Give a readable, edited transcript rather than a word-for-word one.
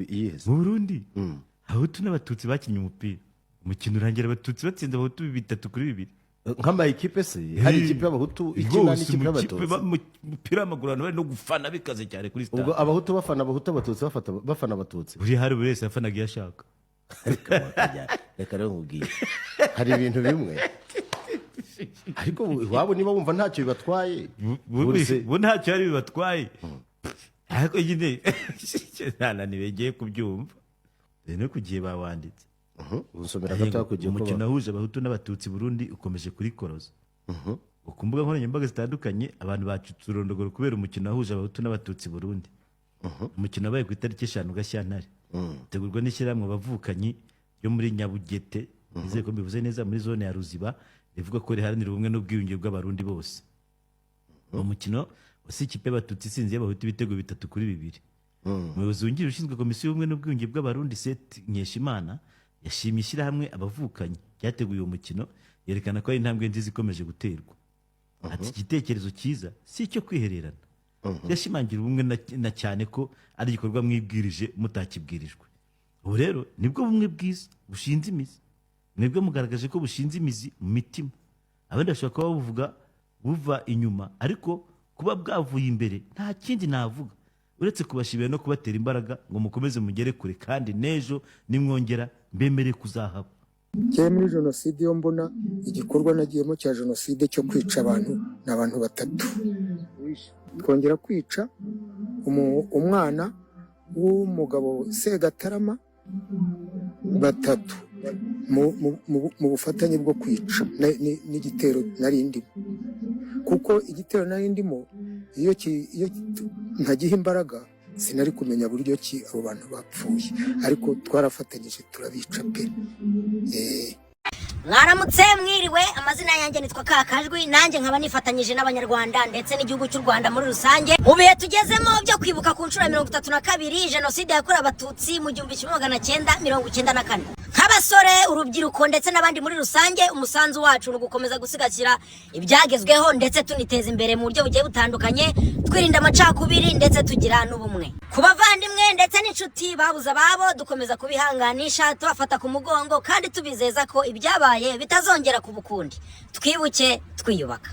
Yes. Mu Burundi abahutu n'abatutsi bakinnye umupira umukino urangira abatutsi batsinze abahutu 3-2. Nk'ama equipe se hari ikipe y'abahutu ikina n'ikipe y'abatutsi umupira w'amaguru bari no gufana bikaze cyane kuri stade. Ubwo abahutu bafana abahutu abatutsi bafana abatutsi buri hari buri wese afanaga yashaka. Reka rero nkubwiye hari ibintu bimwe ariko wabo niba wumva ntacyo bibatwaye bo ntacyo ari bibatwaye ariko nyine cyane nibegeye kubyumva rero kugiye bawanditse unsomera gato kugiye ko umukino ahuje abahutu n'abatutsi Burundi ukomeje kuri koroza ku mbuga nkoranyambaga zitandukanye abantu bacutse urondogoro kubera umukino ahuje abahutu n'abatutsi Burundi. Umukino wabaye ku itariki 5 Gashyantare tegurwa n'ishyirahamwe abavukanyi yo muri Nyabugete nizeye ko bivuze neza muri zone ya Ruziba rivuga ko riharanira ubumwe n'ubwiyunge bw'abarundi bose. Umukino wasi ikipe y'abatutsi sinzi y'abahutu ibitego 3-2. Umuyobozi wungirije ushinzwe komisiyo y'ubumwe n'ubwiyunge bw'abarundi Seth Nkeshimana yashimye ishyirahamwe abavukanyi ryateguye uwo mukino yerekana ko ari intambwe nziza ikomeje guterwa. Ati igitekerezo cyiza si icyo kwihererana yashimangira ubumwe na cyane ko ari igikorwa mwibwirije mutakibwirijwe. Ubu rero nibwo bumwe bwiza bushinze imizi mwebwe mugaragaje ko bushinze imizi mu mitima abandi bashobora kuba bavuga buva inyuma ariko kuba bwavuye imbere nta kindi navuga uretse kubashimira no kubatera imbaraga ngo mukomeze mugere kure kandi nejo nimwongera mbemere kuzahaba. Cye muri jenoside yo mbona igikorwa nagiyemo cya jenoside cyo kwica abantu n'abantu 3 twongera kwica umwana w'umugabo Segatarama 3 mu bufatanye bwo kwica n'igitero narindi kuko igitero narindimo iyo ntagiha imbaraga sinari kumenya buryo ki abo bantu bapfuye ariko twarafatanyije turabica pe. Mwaramutse mwiriwe amazina yanjye nitwa Kakajwi nanjye nkaba nifatanyije n'abanyarwanda ndetse n'igihugu cy'u Rwanda muri rusange mu bihe tugezemo byo kwibuka ku nshuro 32 jenoside yakorewe abatutsi mu 1994. Nk'abasore urubyiruko ndetse n'abandi muri rusange umusanzu wacu no gukomeza gusigasira ibyagezweho ndetse tuniteza imbere mu buryo bugiye butandukanye twirinda amacakubiri ndetse tugira n'ubumwe ku bavandimwe ndetse n'inshuti babuza babo dukomeza kubihanganisha tubafata ku mugongo kandi tubizeza ko ibyabaye bitazongera kubukundi twibuke twiyubaka.